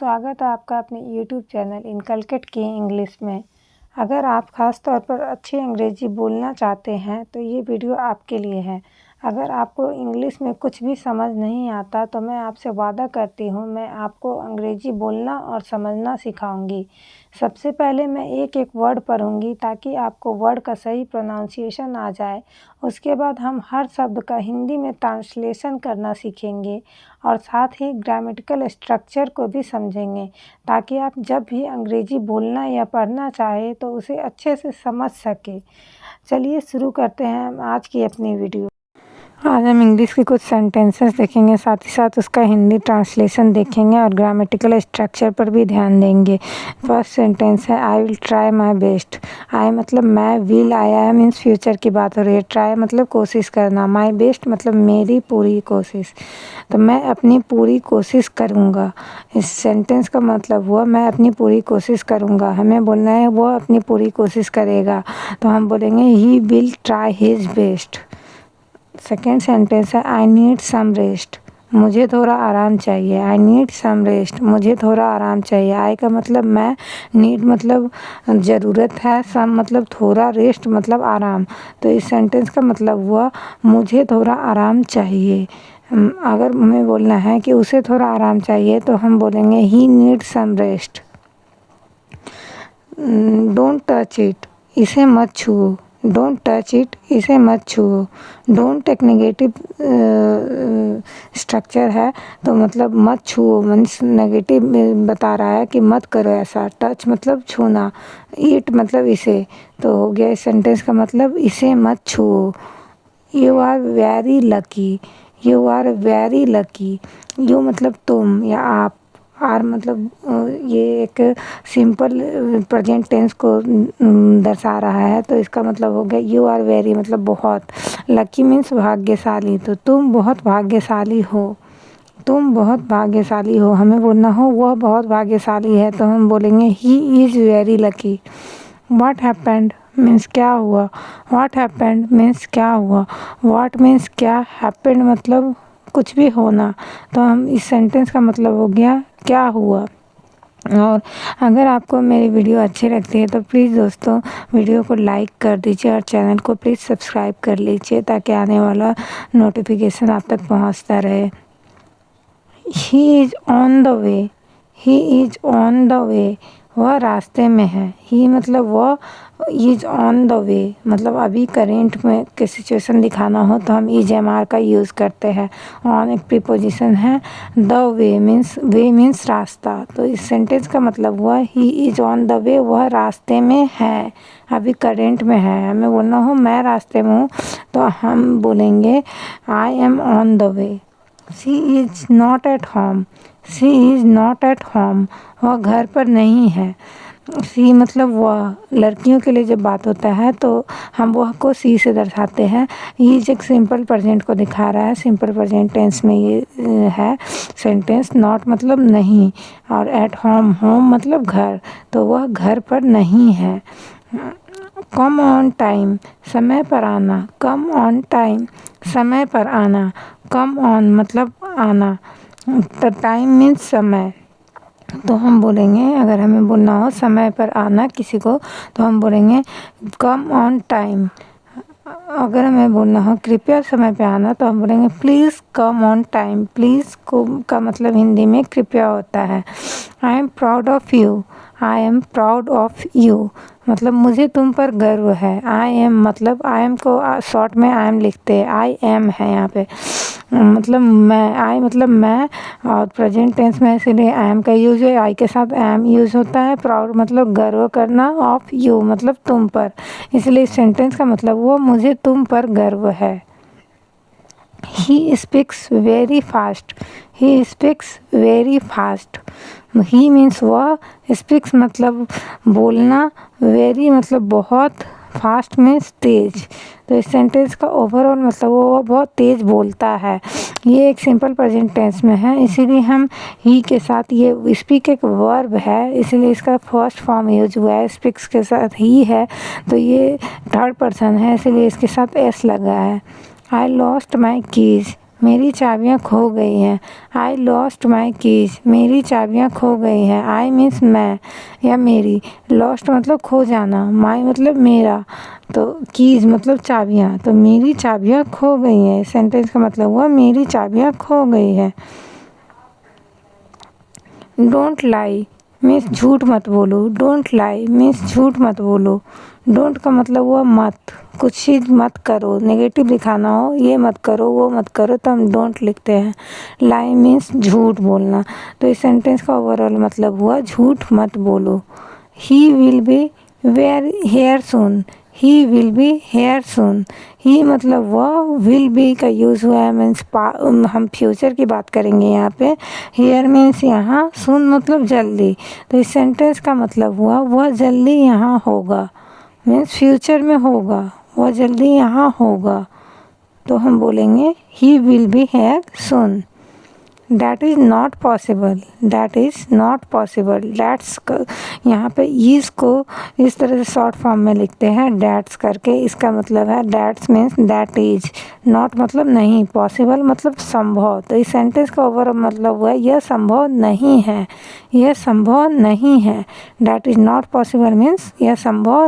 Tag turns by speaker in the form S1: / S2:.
S1: स्वागत है आपका अपने YouTube चैनल इनकलकेट की इंग्लिश में। अगर आप ख़ास तौर पर अच्छी अंग्रेज़ी बोलना चाहते हैं तो ये वीडियो आपके लिए है। अगर आपको इंग्लिश में कुछ भी समझ नहीं आता तो मैं आपसे वादा करती हूँ मैं आपको अंग्रेज़ी बोलना और समझना सिखाऊंगी। सबसे पहले मैं एक एक वर्ड पढ़ूंगी ताकि आपको वर्ड का सही प्रोनाउंसिएशन आ जाए। उसके बाद हम हर शब्द का हिंदी में ट्रांसलेशन करना सीखेंगे और साथ ही ग्रामेटिकल स्ट्रक्चर को भी समझेंगे ताकि आप जब भी अंग्रेज़ी बोलना या पढ़ना चाहे तो उसे अच्छे से समझ सके। चलिए शुरू करते हैं हम आज की अपनी वीडियो। आज हम इंग्लिश के कुछ सेंटेंसेस देखेंगे, साथ ही साथ उसका हिंदी ट्रांसलेशन देखेंगे और ग्रामेटिकल स्ट्रक्चर पर भी ध्यान देंगे। फर्स्ट सेंटेंस है I will try my best. I मतलब मैं, विल आया मीन्स फ्यूचर की बात हो रही है, ट्राई मतलब कोशिश करना, माई बेस्ट मतलब मेरी पूरी कोशिश। तो मैं अपनी पूरी कोशिश करूँगा। इस सेंटेंस का मतलब हुआ मैं अपनी पूरी कोशिश करूँगा। हमें बोलना है वो अपनी पूरी कोशिश करेगा, तो हम बोलेंगे he will try his best. Second sentence है आई नीड सम रेस्ट। मुझे थोड़ा आराम चाहिए। आई नीड सम रेस्ट, मुझे थोड़ा आराम चाहिए। आई का मतलब मैं, नीड मतलब ज़रूरत है, सम मतलब थोड़ा, रेस्ट मतलब आराम। तो इस सेंटेंस का मतलब हुआ मुझे थोड़ा आराम चाहिए। अगर हमें बोलना है कि उसे थोड़ा आराम चाहिए तो हम बोलेंगे he need some rest. Don't touch it, इसे मत छुओ। डोंट टच इट, इसे मत छुओ। डोंट एक नेगेटिव स्ट्रक्चर है, तो मतलब मत छुओ मीन्स नेगेटिव बता रहा है कि मत करो ऐसा। टच मतलब छूना, इट मतलब इसे। तो हो गया इस सेंटेंस का मतलब इसे मत छुओ। You are very lucky, you are very lucky. You मतलब तुम या आप, आर मतलब ये एक सिंपल प्रेजेंट टेंस को दर्शा रहा है, तो इसका मतलब हो गया यू आर वेरी मतलब बहुत, लकी मीन्स भाग्यशाली। तो तुम बहुत भाग्यशाली हो, तुम बहुत भाग्यशाली हो। हमें बोलना हो वह बहुत भाग्यशाली है, तो हम बोलेंगे he is very lucky. What happened means क्या हुआ। व्हाट हैपेंड मीन्स क्या हुआ। व्हाट मीन्स क्या, हैपेंड मतलब कुछ भी होना। तो हम इस सेंटेंस का मतलब हो गया क्या हुआ। और अगर आपको मेरी वीडियो अच्छी लगती है तो प्लीज़ दोस्तों वीडियो को लाइक कर दीजिए और चैनल को प्लीज़ सब्सक्राइब कर लीजिए ताकि आने वाला नोटिफिकेशन आप तक पहुंचता रहे। He is on the way, he is on the way, वह रास्ते में है। ही मतलब वह, इज़ ऑन द वे मतलब अभी करेंट में के सिचुएशन दिखाना हो तो हम इज एम आर का यूज़ करते हैं। ऑन एक प्रीपोजिशन है, द वे मीन्स रास्ता। तो इस सेंटेंस का मतलब हुआ he is on the way, वह रास्ते में है, अभी करेंट में है। हमें बोलना हो मैं रास्ते में हूँ तो हम बोलेंगे I am on the way. She is not at home, she is not at home, वह घर पर नहीं है। सी मतलब वह, लड़कियों के लिए जब बात होता है तो हम वह को सी से दर्शाते हैं। इज एक सिंपल प्रेजेंट को दिखा रहा है, सिंपल प्रेजेंट टेंस में ये है सेंटेंस। नॉट मतलब नहीं और एट होम, होम मतलब घर, तो वह घर पर नहीं है। कम ऑन टाइम, समय पर आना। कम ऑन टाइम, समय पर आना। कम ऑन मतलब आना, तो टाइम मीन्स समय। तो हम बोलेंगे अगर हमें बोलना हो समय पर आना किसी को तो हम बोलेंगे कम ऑन टाइम। अगर हमें बोलना हो कृपया समय पे आना तो हम बोलेंगे please come on time. Please को का मतलब हिंदी में कृपया होता है। I am proud of you, I am proud of you मतलब मुझे तुम पर गर्व है। आई एम मतलब आई एम को शॉर्ट में आई एम लिखते हैं, आई एम है यहाँ पे मतलब मैं, आई मतलब मैं और प्रेजेंट टेंस में इसीलिए आई एम का यूज है, आई के साथ एम यूज होता है। प्राउड मतलब गर्व करना, ऑफ यू मतलब तुम पर, इसलिए इस सेंटेंस का मतलब वो मुझे तुम पर गर्व है। He speaks very fast, he speaks very fast. He means वह, स्पीक्स मतलब बोलना, वेरी मतलब बहुत, फास्ट मीन्स तेज। तो इस सेंटेंस का ओवरऑल मतलब वो बहुत तेज़ बोलता है। ये एक सिंपल प्रेजेंट टेंस में है, इसीलिए हम ही के साथ, ये स्पीक एक वर्ब है इसीलिए इसका फर्स्ट फॉर्म यूज हुआ है। स्पीक्स के साथ ही है तो ये थर्ड पर्सन है इसीलिए इसके साथ एस लगा है। आई लॉस्ट माई कीज़ मेरी चाबियाँ खो गई हैं। आई लॉस्ट माई कीज, मेरी चाबियाँ खो गई हैं। आई मीन्स मैं या मेरी, लॉस्ट मतलब खो जाना, माई मतलब मेरा, तो कीज मतलब चाबियाँ, तो मेरी चाबियाँ खो गई हैं। सेंटेंस का मतलब हुआ मेरी चाबियाँ खो गई है। डोंट लाई मीन्स झूठ मत बोलो। डोंट लाई मीन्स झूठ मत बोलो। डोंट का मतलब हुआ मत, कुछ चीज़ मत करो, नेगेटिव दिखाना हो, ये मत करो वो मत करो तो हम डोंट लिखते हैं। लाई मीन्स झूठ बोलना। तो इस सेंटेंस का ओवरऑल मतलब हुआ झूठ मत बोलो। He will be here soon, he will be here soon. He मतलब वह, विल बी का यूज़ हुआ है मीन्स हम फ्यूचर की बात करेंगे यहाँ पे। हेयर मीन्स यहाँ, सून मतलब जल्दी। तो इस सेंटेंस का मतलब हुआ वह जल्दी यहाँ होगा, मीन्स फ्यूचर में होगा, वह जल्दी यहाँ होगा। तो हम बोलेंगे ही will be here soon. That is not possible, that is not possible. That's यहाँ पे ईज़ को इस तरह से शॉर्ट फॉर्म में लिखते हैं डैट्स करके। इसका मतलब है that's means that is, not मतलब नहीं, पॉसिबल मतलब संभव। तो इस सेंटेंस का ओवरऑल मतलब हुआ यह संभव नहीं है, यह संभव नहीं है। That is not possible means यह संभव